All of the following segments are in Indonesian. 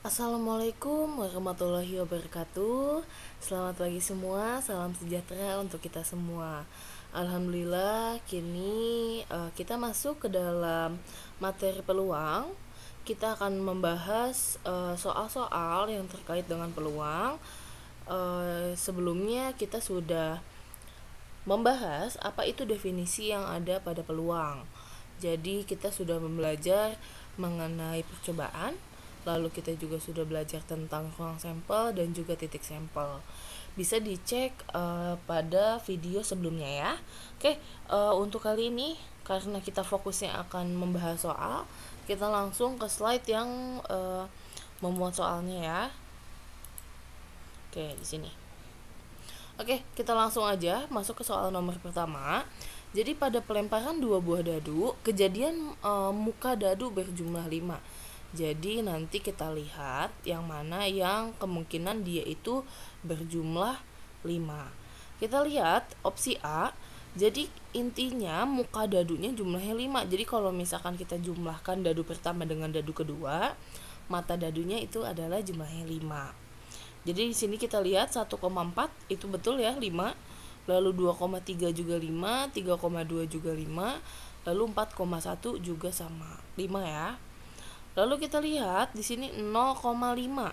Assalamualaikum warahmatullahi wabarakatuh. Selamat pagi semua, salam sejahtera untuk kita semua. Alhamdulillah, kini kita masuk ke dalam materi peluang. Kita akan membahas soal-soal yang terkait dengan peluang. Sebelumnya kita sudah membahas apa itu definisi yang ada pada peluang. Jadi kita sudah belajar mengenai percobaan, lalu kita juga sudah belajar tentang ruang sampel dan juga titik sampel. Bisa dicek pada video sebelumnya ya. Oke, untuk kali ini karena kita fokusnya akan membahas soal, kita langsung ke slide yang memuat soalnya ya. Oke, di sini. Oke, kita langsung aja masuk ke soal nomor pertama. Jadi pada pelemparan dua buah dadu, kejadian muka dadu berjumlah 5. Jadi nanti kita lihat yang mana yang kemungkinan dia itu berjumlah 5. Kita lihat opsi A. Jadi intinya muka dadunya jumlahnya 5. Jadi kalau misalkan kita jumlahkan dadu pertama dengan dadu kedua, mata dadunya itu adalah jumlahnya 5. Jadi di sini kita lihat 1,4 itu betul ya 5. Lalu 2,3 juga 5, 3,2 juga 5, lalu 4,1 juga sama 5 ya. Lalu kita lihat di sini 0,5.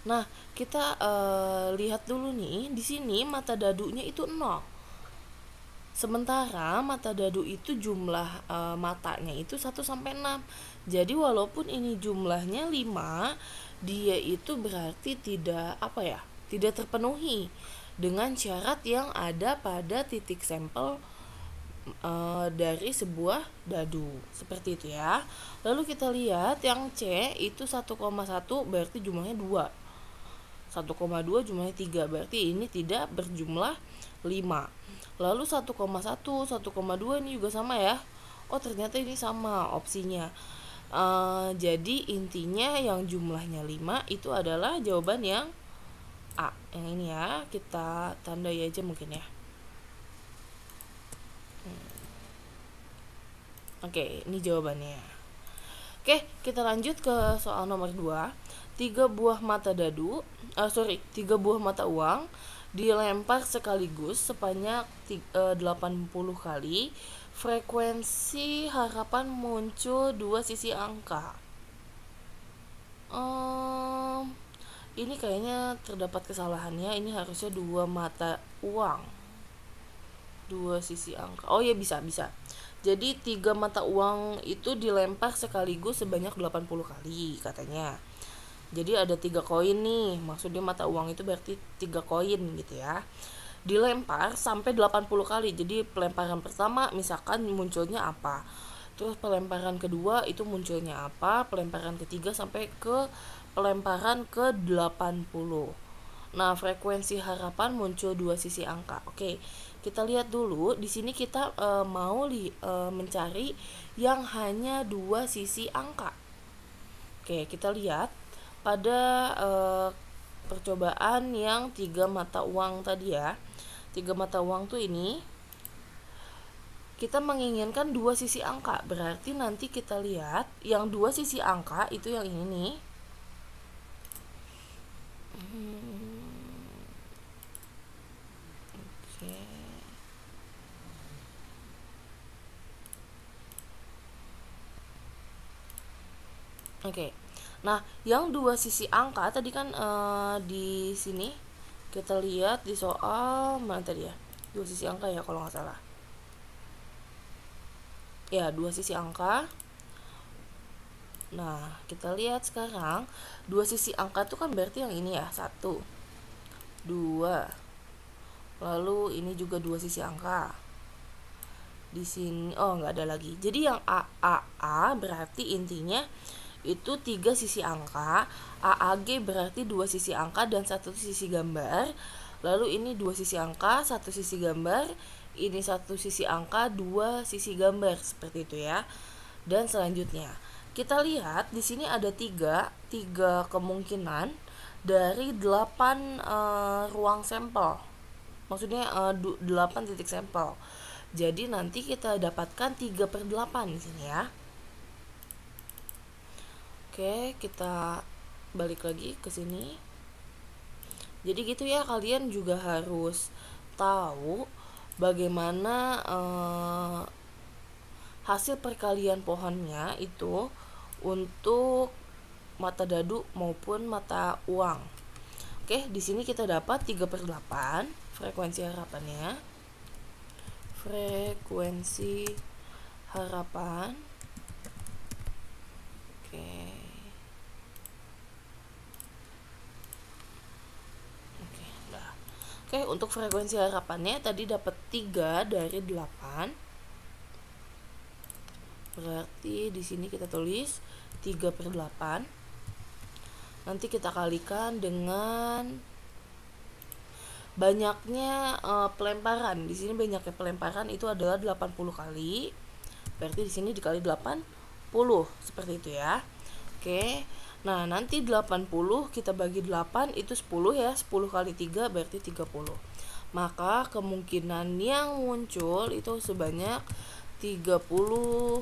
Nah, kita lihat dulu nih, di sini mata dadunya itu 0. Sementara mata dadu itu jumlah matanya itu 1 sampai 6. Jadi walaupun ini jumlahnya 5, dia itu berarti tidak tidak terpenuhi dengan syarat yang ada pada titik sampel dari sebuah dadu. Seperti itu ya. Lalu kita lihat yang C itu 1,1 berarti jumlahnya 2. 1,2 jumlahnya 3 berarti ini tidak berjumlah 5. Lalu 1,1, 1,2 ini juga sama ya. Oh, ternyata ini sama opsinya. Jadi intinya yang jumlahnya 5 itu adalah jawaban yang A. Yang ini ya, kita tandai aja mungkin ya. Oke, ini jawabannya. Oke, kita lanjut ke soal nomor 2. 3 buah mata uang dilempar sekaligus sebanyak 80 kali. Frekuensi harapan muncul 2 sisi angka. Ini kayaknya terdapat kesalahannya. Ini harusnya 2 mata uang, 2 sisi angka. Oh ya, bisa. Jadi 3 mata uang itu dilempar sekaligus sebanyak 80 kali katanya. Jadi ada 3 koin nih. Maksudnya mata uang itu berarti 3 koin gitu ya. Dilempar sampai 80 kali. Jadi pelemparan pertama misalkan munculnya apa. Terus pelemparan kedua itu munculnya apa. Pelemparan ketiga sampai ke pelemparan ke 80. Nah, frekuensi harapan muncul 2 sisi angka. Oke, kita lihat dulu. Di sini kita mau mencari yang hanya 2 sisi angka. Oke, kita lihat pada percobaan yang 3 mata uang tadi ya. 3 mata uang tuh ini kita menginginkan 2 sisi angka. Berarti nanti kita lihat yang 2 sisi angka itu yang ini nih. Oke. Nah, yang 2 sisi angka tadi kan di sini kita lihat di soal mana tadi ya? 2 sisi angka ya kalau nggak salah. Ya, 2 sisi angka. Nah, kita lihat sekarang 2 sisi angka itu kan berarti yang ini ya, 1, 2. Lalu ini juga 2 sisi angka. Di sini nggak ada lagi. Jadi yang A berarti intinya itu 3 sisi angka, AAG berarti 2 sisi angka dan 1 sisi gambar. Lalu ini 2 sisi angka, 1 sisi gambar, ini 1 sisi angka, 2 sisi gambar, seperti itu ya. Dan selanjutnya, kita lihat di sini ada 3 kemungkinan dari 8 ruang sampel. Maksudnya 8 titik sampel. Jadi nanti kita dapatkan 3/8 di sini ya. Oke, kita balik lagi ke sini. Jadi gitu ya, kalian juga harus tahu bagaimana hasil perkalian pohonnya itu untuk mata dadu maupun mata uang. Oke, di sini kita dapat 3/8 frekuensi harapannya. Frekuensi harapan. Oke. Oke, nah. Oke, untuk frekuensi harapannya tadi dapat 3 dari 8. Berarti di sini kita tulis 3/8. Nanti kita kalikan dengan banyaknya pelemparan. Di sini banyaknya pelemparan itu adalah 80 kali. Berarti di sini dikali 80 seperti itu ya. Oke. Nah, nanti 80 kita bagi 8 itu 10 ya. 10 kali 3 berarti 30. Maka kemungkinan yang muncul itu sebanyak 30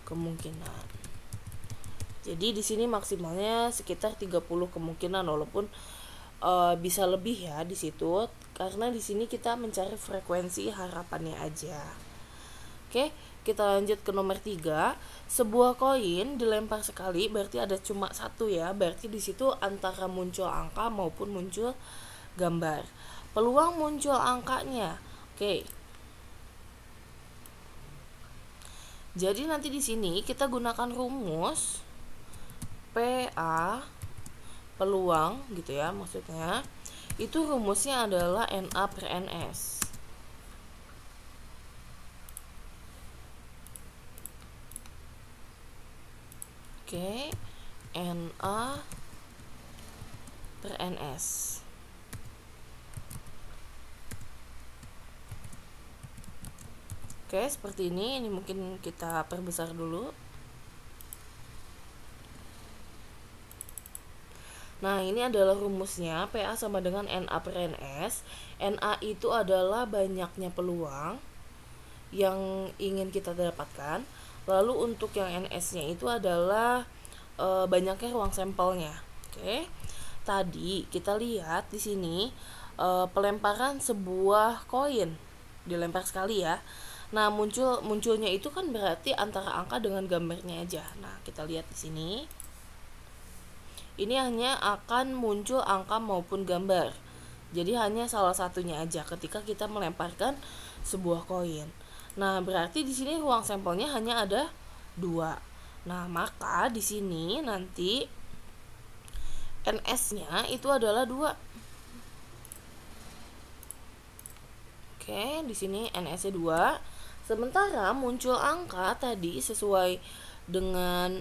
kemungkinan. Jadi di sini maksimalnya sekitar 30 kemungkinan, walaupun bisa lebih ya di situ, karena di sini kita mencari frekuensi harapannya aja. Oke, kita lanjut ke nomor 3. Sebuah koin dilempar sekali berarti ada cuma satu ya, berarti di situ antara muncul angka maupun muncul gambar. Peluang muncul angkanya. Oke. Jadi nanti di sini kita gunakan rumus PA peluang gitu ya, maksudnya itu rumusnya adalah NA/NS. Oke, NA/NS. Oke, seperti ini mungkin kita perbesar dulu. Nah, ini adalah rumusnya, PA sama dengan NA/NS. NA itu adalah banyaknya peluang yang ingin kita dapatkan. Lalu untuk yang NS-nya itu adalah banyaknya ruang sampelnya. Oke. Tadi kita lihat di sini pelemparan sebuah koin dilempar sekali ya. Nah, munculnya itu kan berarti antara angka dengan gambarnya aja. Nah, kita lihat di sini. Ini hanya akan muncul angka maupun gambar. Jadi hanya salah satunya aja ketika kita melemparkan sebuah koin. Nah, berarti di sini ruang sampelnya hanya ada 2. Nah, maka di sini nanti NS-nya itu adalah 2. Oke, di sini NS-nya 2. Sementara muncul angka tadi sesuai dengan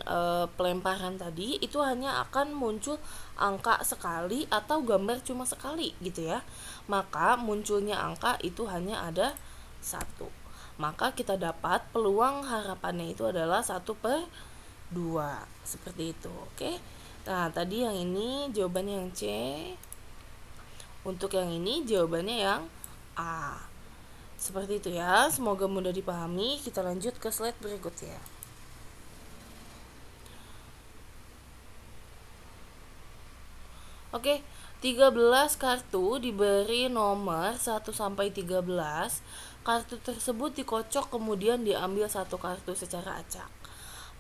pelemparan tadi itu hanya akan muncul angka sekali atau gambar cuma sekali gitu ya. Maka munculnya angka itu hanya ada 1. Maka kita dapat peluang harapannya itu adalah 1/2 seperti itu. Oke. Nah, tadi yang ini jawabannya yang C. Untuk yang ini jawabannya yang A. Seperti itu ya. Semoga mudah dipahami. Kita lanjut ke slide berikutnya. Oke, 13 kartu diberi nomor 1 sampai 13. Kartu tersebut dikocok kemudian diambil satu kartu secara acak.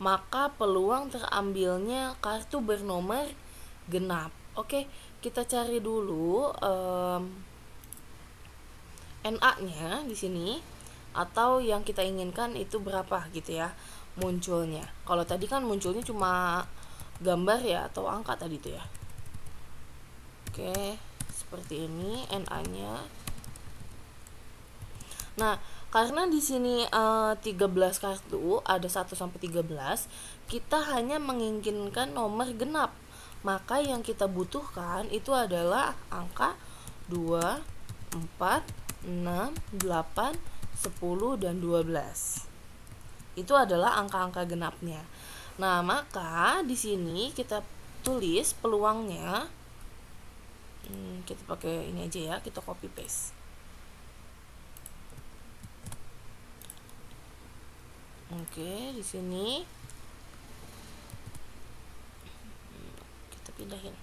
Maka peluang terambilnya kartu bernomor genap. Oke, kita cari dulu NA-nya di sini, atau yang kita inginkan itu berapa gitu ya munculnya. Kalau tadi kan munculnya cuma gambar ya atau angka tadi itu ya. Oke, seperti ini NA-nya. Nah, karena di sini 13 kartu, ada 1 sampai 13, kita hanya menginginkan nomor genap. Maka yang kita butuhkan itu adalah angka 2, 4, 6, 8, 10 dan 12. Itu adalah angka-angka genapnya. Nah, maka di sini kita tulis peluangnya. Kita pakai ini aja ya, kita copy paste. Oke, di sini pindahin.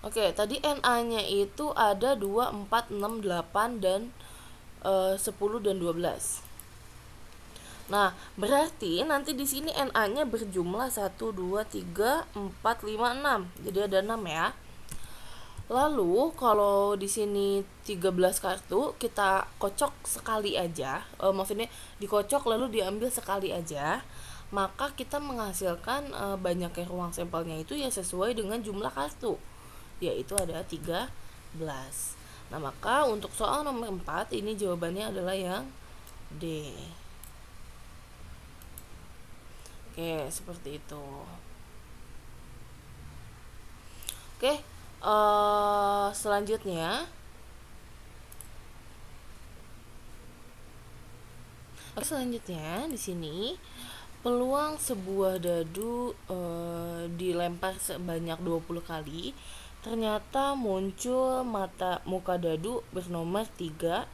Oke, tadi NA-nya itu ada 2, 4, 6, 8 dan 10 dan 12. Nah, berarti nanti di sini NA-nya berjumlah 1, 2, 3, 4, 5, 6. Jadi ada 6 ya. Lalu kalau di sini 13 kartu kita kocok sekali aja, maksudnya dikocok lalu diambil sekali aja, maka kita menghasilkan banyaknya ruang sampelnya itu ya sesuai dengan jumlah kartu, yaitu ada 13. Nah, maka untuk soal nomor 4 ini jawabannya adalah yang D. Oke, seperti itu. Oke, selanjutnya di sini peluang sebuah dadu dilempar sebanyak 20 kali, ternyata muncul muka dadu bernomor 3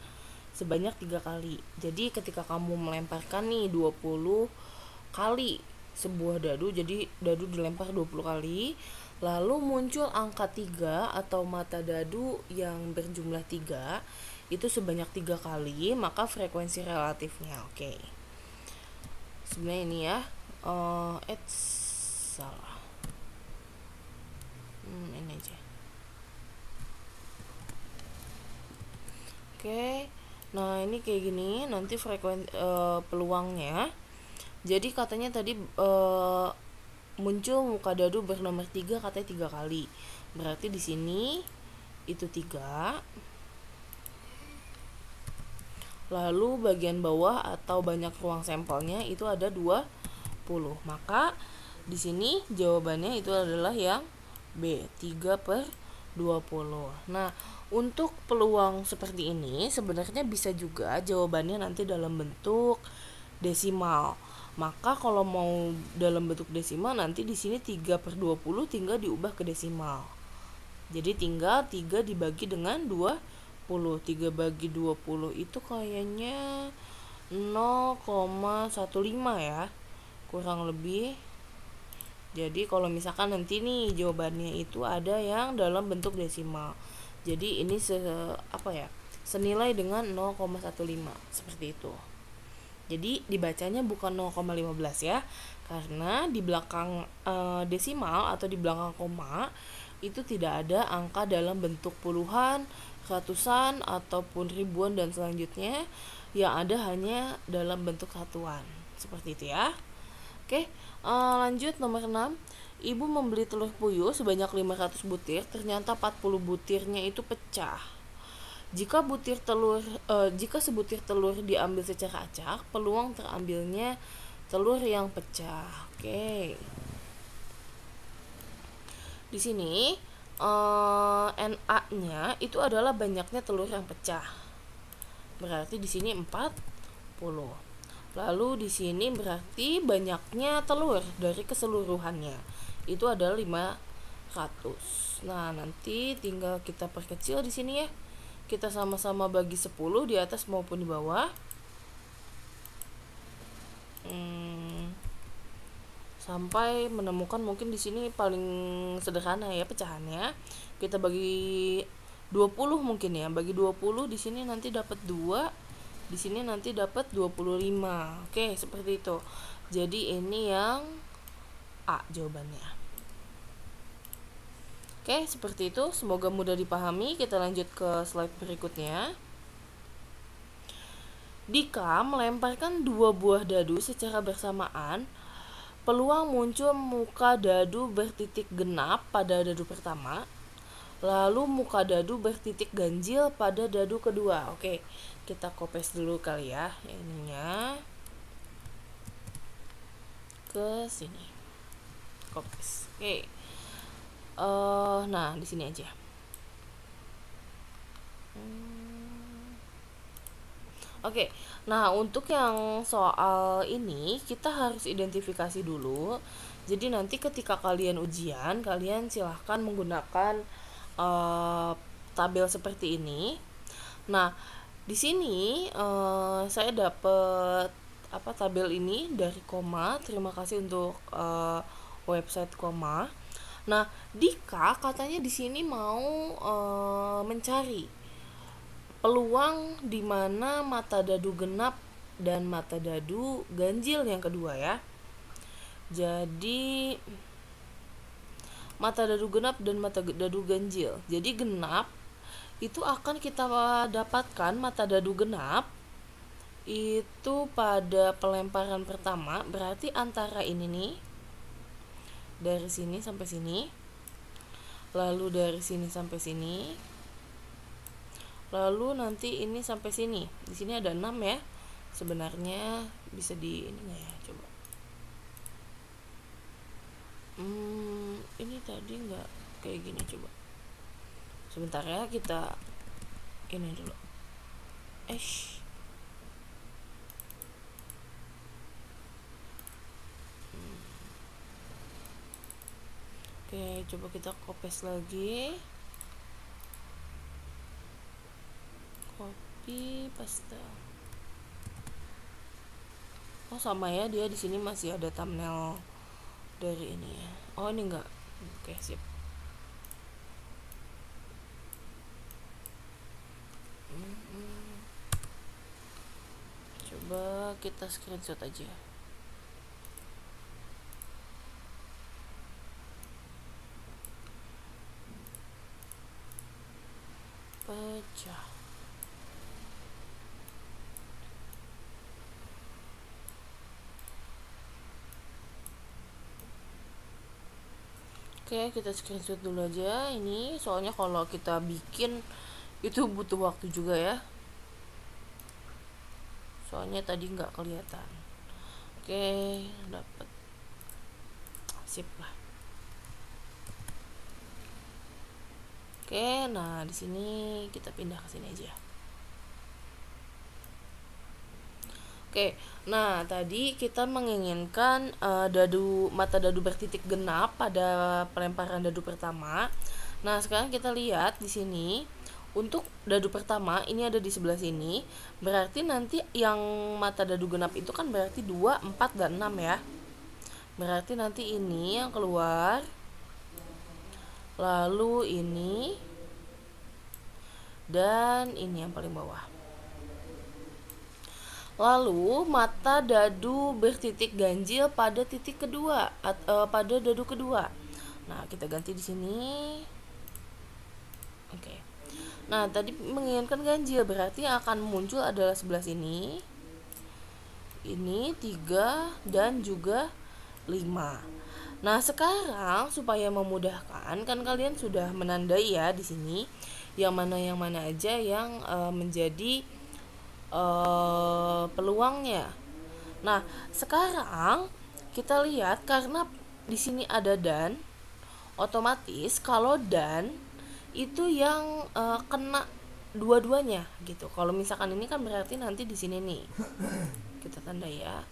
sebanyak 3 kali. Jadi ketika kamu melemparkan nih 20 kali sebuah dadu, jadi dadu dilempar 20 kali, lalu muncul angka 3 atau mata dadu yang berjumlah 3 itu sebanyak 3 kali, maka frekuensi relatifnya. Oke. Sebenarnya ini ya, salah. Ini aja. Oke. Nah, ini kayak gini nanti frekuensi peluangnya. Jadi katanya tadi muncul muka dadu bernomor 3 katanya 3 kali. Berarti di sini itu 3. Lalu bagian bawah atau banyak ruang sampelnya itu ada 20. Maka di sini jawabannya itu adalah yang B, 3/20. Nah, untuk peluang seperti ini sebenarnya bisa juga jawabannya nanti dalam bentuk desimal. Maka kalau mau dalam bentuk desimal nanti di sini 3/20 tinggal diubah ke desimal. Jadi tinggal 3 dibagi dengan 20. 3 bagi 20 itu kayaknya 0,15 ya, kurang lebih. Jadi kalau misalkan nanti nih jawabannya itu ada yang dalam bentuk desimal, jadi ini senilai dengan 0,15 seperti itu. Jadi dibacanya bukan 0,15 ya, karena di belakang desimal atau di belakang koma itu tidak ada angka dalam bentuk puluhan, ratusan, ataupun ribuan dan selanjutnya. Yang ada hanya dalam bentuk satuan. Seperti itu ya. Oke, lanjut nomor 6. Ibu membeli telur puyuh sebanyak 500 butir, ternyata 40 butirnya itu pecah. Jika sebutir telur diambil secara acak, peluang terambilnya telur yang pecah. Oke. Di sini NA-nya itu adalah banyaknya telur yang pecah. Berarti di sini 40. Lalu di sini berarti banyaknya telur dari keseluruhannya. Itu adalah 500. Nah, nanti tinggal kita perkecil di sini ya. Kita sama-sama bagi 10 di atas maupun di bawah. Sampai menemukan mungkin di sini paling sederhana ya pecahannya. Kita bagi 20 mungkin ya. Bagi 20 di sini nanti dapat 2. Di sini nanti dapat 25. Oke, seperti itu. Jadi ini yang A jawabannya. Oke, seperti itu. Semoga mudah dipahami. Kita lanjut ke slide berikutnya. Dika melemparkan 2 buah dadu secara bersamaan. Peluang muncul muka dadu bertitik genap pada dadu pertama, lalu muka dadu bertitik ganjil pada dadu kedua. Oke, kita kopes dulu kali ya ininya ke sini. Kopes. Oke. Nah, di sini aja. Oke, nah untuk yang soal ini kita harus identifikasi dulu. Jadi nanti ketika kalian ujian, kalian silahkan menggunakan tabel seperti ini. Nah, di sini saya dapat tabel ini dari Koma. Terima kasih untuk website Koma. Nah, Dika katanya di sini mau mencari peluang di mana mata dadu genap dan mata dadu ganjil yang kedua ya. Jadi mata dadu genap dan mata dadu ganjil. Jadi genap itu akan kita dapatkan mata dadu genap itu pada pelemparan pertama, berarti antara ini nih, dari sini sampai sini, lalu dari sini sampai sini, lalu nanti ini sampai sini. Di sini ada 6 ya. Sebenarnya bisa di ini nggak ya, coba. Ini tadi nggak kayak gini, coba. Sebentar ya, kita ini dulu. Oke, coba kita copy lagi. Copy paste. Oh, sama ya, dia di sini masih ada thumbnail dari ini ya. Oh, ini enggak. Oke, sip. Coba kita screenshot aja. Pecah. Oke, kita screenshot dulu aja ini, soalnya kalau kita bikin itu butuh waktu juga ya. Soalnya tadi nggak kelihatan. Oke, dapat. Sip lah. Oke, nah di sini kita pindah ke sini aja. Oke, nah tadi kita menginginkan mata dadu bertitik genap pada pelemparan dadu pertama. Nah, sekarang kita lihat di sini untuk dadu pertama ini ada di sebelah sini. Berarti nanti yang mata dadu genap itu kan berarti 2, 4 dan 6 ya. Berarti nanti ini yang keluar. Lalu ini dan ini yang paling bawah. Lalu mata dadu bertitik ganjil pada titik kedua, pada dadu kedua. Nah, kita ganti di sini. Oke. Nah, tadi menginginkan ganjil, berarti yang akan muncul adalah sebelah sini. Ini 3 dan juga 5. Nah, sekarang supaya memudahkan, kan kalian sudah menandai ya di sini yang mana aja yang menjadi peluangnya. Nah, sekarang kita lihat karena di sini ada dan, otomatis kalau dan itu yang kena dua-duanya gitu. Kalau misalkan ini kan berarti nanti di sini nih. Kita tanda ya.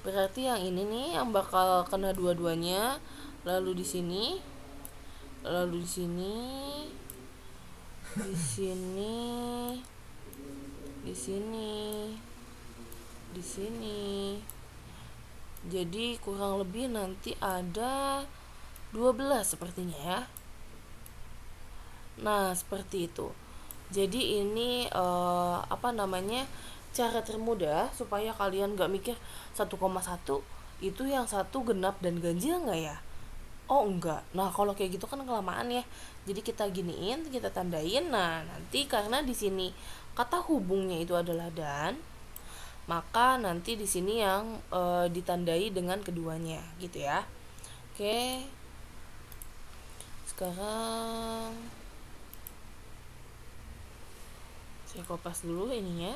Berarti yang ini nih yang bakal kena dua-duanya. Lalu di sini, lalu di sini, di sini, di sini, di sini. Jadi kurang lebih nanti ada 12 sepertinya ya. Nah, seperti itu. Jadi ini cara termudah supaya kalian gak mikir 1,1 itu yang satu genap dan ganjil nggak ya? Oh enggak. Nah, kalau kayak gitu kan kelamaan ya. Jadi kita giniin, kita tandain. Nah, nanti karena di sini kata hubungnya itu adalah dan, maka nanti di sini yang ditandai dengan keduanya gitu ya. Oke. Sekarang saya kopas dulu ininya.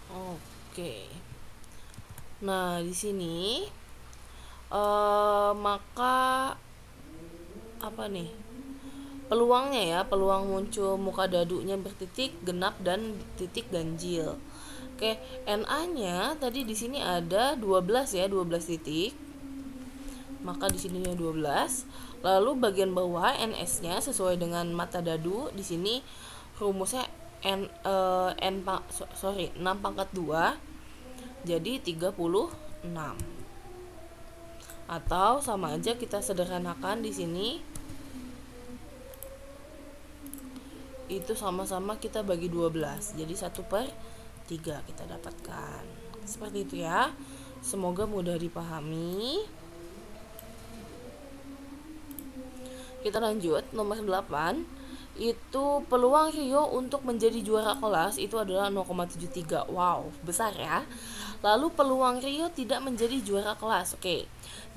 Oke. Nah, di sini maka apa nih? Peluangnya ya, peluang muncul muka dadunya bertitik genap dan titik ganjil. Oke, NA-nya tadi di sini ada 12 ya, 12 titik. Maka di sini 12. Lalu bagian bawah NS-nya sesuai dengan mata dadu di sini rumusnya 6 pangkat 2 jadi 36. Atau sama aja kita sederhanakan di sini. Itu sama-sama kita bagi 12. Jadi 1/3 kita dapatkan. Seperti itu ya. Semoga mudah dipahami. Kita lanjut nomor 8. Itu peluang Rio untuk menjadi juara kelas itu adalah 0,73. Wow, besar ya. Lalu peluang Rio tidak menjadi juara kelas. Oke.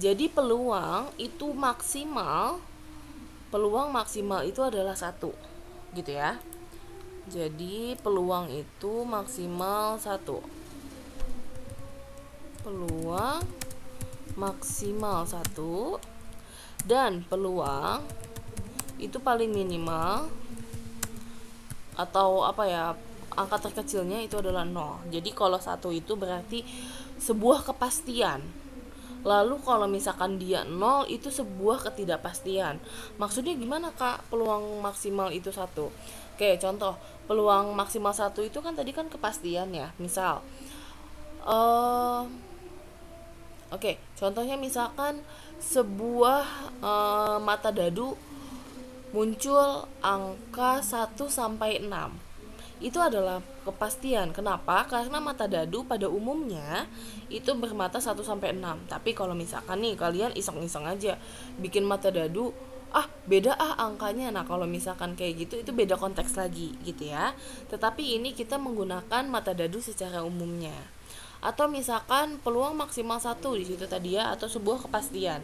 Jadi peluang maksimal itu adalah 1. Gitu ya. Jadi peluang itu maksimal 1. Peluang maksimal 1 dan peluang itu paling minimal atau angka terkecilnya itu adalah 0. Jadi kalau 1 itu berarti sebuah kepastian. Lalu kalau misalkan dia 0 itu sebuah ketidakpastian. Maksudnya gimana Kak? Peluang maksimal itu 1. Oke, contoh. Peluang maksimal 1 itu kan tadi kan kepastian ya. Misal Oke, contohnya misalkan sebuah mata dadu muncul angka 1 sampai 6. Itu adalah kepastian. Kenapa? Karena mata dadu pada umumnya itu bermata 1 sampai 6. Tapi kalau misalkan nih kalian iseng-iseng aja bikin mata dadu, beda angkanya. Nah, kalau misalkan kayak gitu itu beda konteks lagi gitu ya. Tetapi ini kita menggunakan mata dadu secara umumnya. Atau misalkan peluang maksimal 1 di situ tadi ya, atau sebuah kepastian.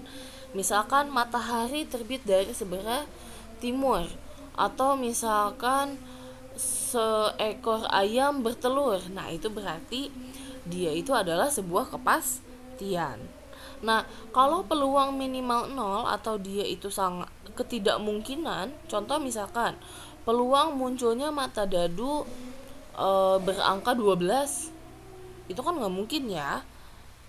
Misalkan matahari terbit dari sebelah timur, atau misalkan seekor ayam bertelur. Nah, itu berarti dia itu adalah sebuah kepastian. Nah, kalau peluang minimal 0 atau dia itu sangat ketidakmungkinan, contoh misalkan peluang munculnya mata dadu berangka 12, itu kan nggak mungkin ya,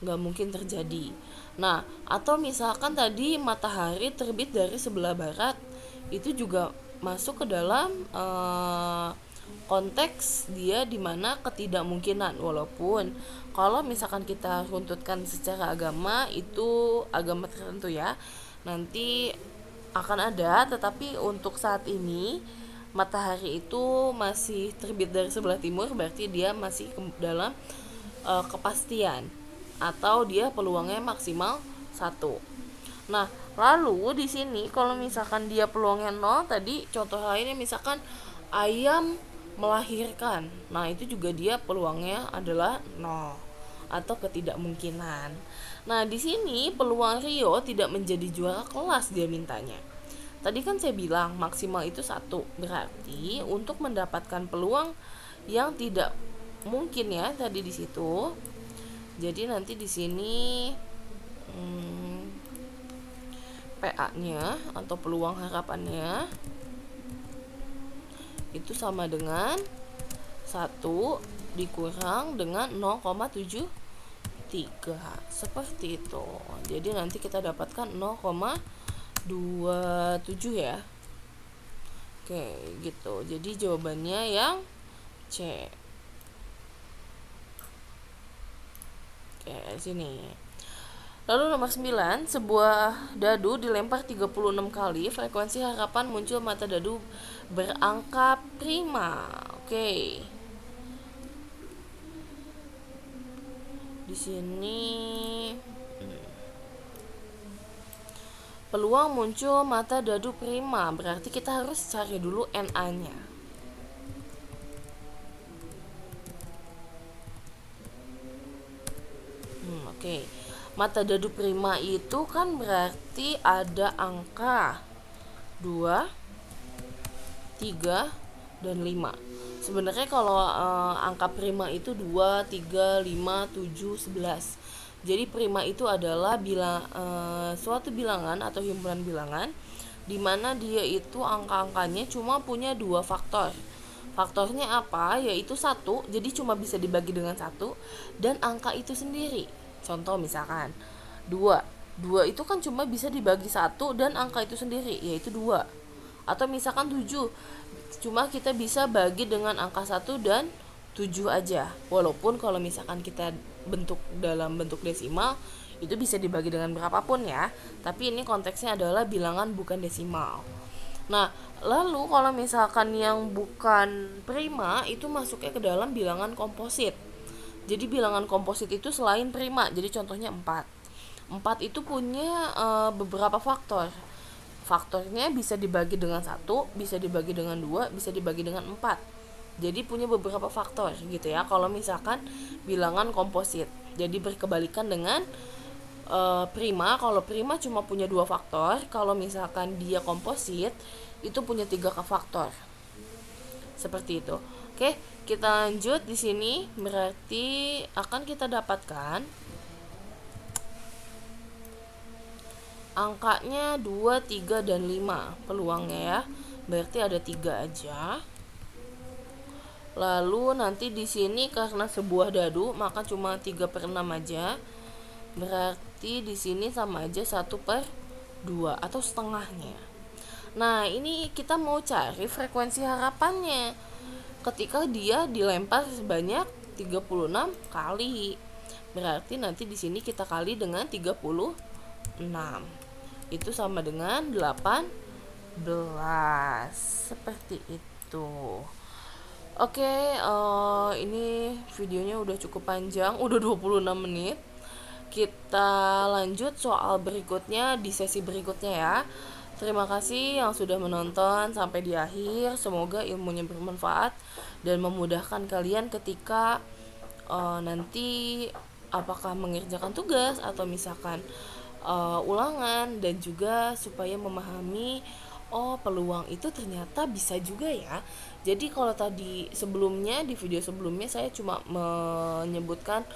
nggak mungkin terjadi. Nah, atau misalkan tadi matahari terbit dari sebelah barat, itu juga masuk ke dalam konteks dia dimana ketidakmungkinan. Walaupun kalau misalkan kita runtutkan secara agama, itu agama tertentu ya, nanti akan ada. Tetapi untuk saat ini matahari itu masih terbit dari sebelah timur, berarti dia masih dalam kepastian, atau dia peluangnya maksimal 1. Nah, lalu di sini kalau misalkan dia peluangnya 0, tadi contoh lainnya misalkan ayam melahirkan. Nah, itu juga dia peluangnya adalah 0 atau ketidakmungkinan. Nah, di sini peluang Rio tidak menjadi juara kelas dia mintanya. Tadi kan saya bilang maksimal itu 1. Berarti untuk mendapatkan peluang yang tidak mungkin ya tadi di situ. Jadi nanti di sini PA-nya atau peluang harapannya itu sama dengan 1 dikurang dengan 0,73. Seperti itu. Jadi nanti kita dapatkan 0,27 ya. Oke, gitu. Jadi jawabannya yang C. Oke, sini. Lalu nomor 9, sebuah dadu dilempar 36 kali, frekuensi harapan muncul mata dadu berangka prima. Oke. Di sini peluang muncul mata dadu prima, berarti kita harus cari dulu NA-nya. Oke. Mata dadu prima itu kan berarti ada angka 2, 3, dan 5. Sebenarnya kalau angka prima itu 2, 3, 5, 7, 11. Jadi prima itu adalah suatu bilangan atau himpunan bilangan di mana dia itu angka-angkanya cuma punya 2 faktor. Faktornya apa? Yaitu 1, jadi cuma bisa dibagi dengan 1, dan angka itu sendiri. Contoh misalkan 2 itu kan cuma bisa dibagi 1 dan angka itu sendiri yaitu 2. Atau misalkan 7 Cuma kita bisa bagi dengan angka 1 dan 7 aja. Walaupun kalau misalkan kita bentuk dalam bentuk desimal, itu bisa dibagi dengan berapapun ya. Tapi ini konteksnya adalah bilangan bukan desimal. Nah, lalu kalau misalkan yang bukan prima itu masuknya ke dalam bilangan komposit. Jadi bilangan komposit itu selain prima, jadi contohnya 4. 4 itu punya beberapa faktor. Faktornya bisa dibagi dengan 1, bisa dibagi dengan 2, bisa dibagi dengan 4. Jadi punya beberapa faktor gitu ya. Kalau misalkan bilangan komposit. Jadi berkebalikan dengan prima. Kalau prima cuma punya 2 faktor, kalau misalkan dia komposit itu punya 3 faktor. Seperti itu. Oke, kita lanjut di sini. Berarti akan kita dapatkan angkanya 2, 3 dan 5 peluangnya ya. Berarti ada 3 aja. Lalu nanti di sini karena sebuah dadu maka cuma 3/6 aja. Berarti di sini sama aja 1/2 atau setengahnya. Nah, ini kita mau cari frekuensi harapannya ketika dia dilempar sebanyak 36 kali. Berarti nanti di sini kita kali dengan 36. Itu sama dengan 18. Seperti itu. Oke, ini videonya udah cukup panjang, udah 26 menit. Kita lanjut soal berikutnya di sesi berikutnya ya. Terima kasih yang sudah menonton sampai di akhir. Semoga ilmunya bermanfaat dan memudahkan kalian ketika nanti apakah mengerjakan tugas atau misalkan ulangan, dan juga supaya memahami peluang itu ternyata bisa juga ya. Jadi kalau tadi sebelumnya di video sebelumnya saya cuma menyebutkan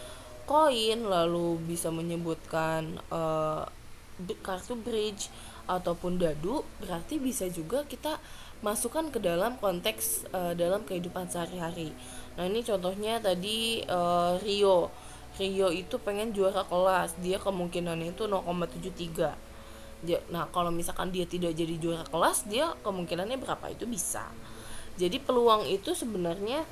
koin, lalu bisa menyebutkan kartu bridge ataupun dadu, berarti bisa juga kita masukkan ke dalam konteks dalam kehidupan sehari-hari. Nah, ini contohnya tadi Rio itu pengen juara kelas, dia kemungkinannya itu 0,73. Nah, kalau misalkan dia tidak jadi juara kelas, dia kemungkinannya berapa? Itu bisa. Jadi peluang itu sebenarnya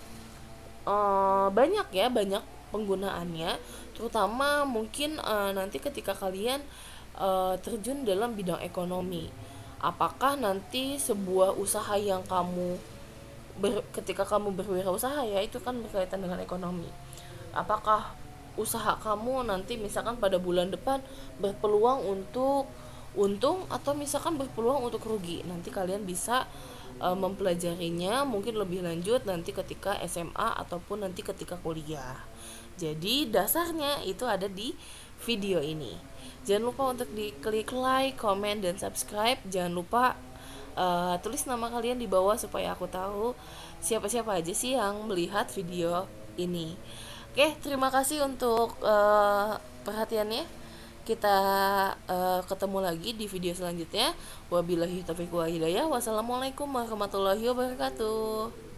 banyak ya, banyak penggunaannya, terutama mungkin nanti ketika kalian terjun dalam bidang ekonomi. Apakah nanti sebuah usaha yang kamu ketika kamu berwirausaha ya, itu kan berkaitan dengan ekonomi. Apakah usaha kamu nanti misalkan pada bulan depan berpeluang untuk untung atau misalkan berpeluang untuk rugi? Nanti kalian bisa mempelajarinya mungkin lebih lanjut nanti ketika SMA ataupun nanti ketika kuliah. Jadi dasarnya itu ada di video ini. Jangan lupa untuk diklik like, comment, dan subscribe. Jangan lupa tulis nama kalian di bawah supaya aku tahu siapa-siapa aja sih yang melihat video ini. Oke, terima kasih untuk perhatiannya. Kita ketemu lagi di video selanjutnya. Wabillahi taufiq wal hidayah. Wassalamualaikum warahmatullahi wabarakatuh.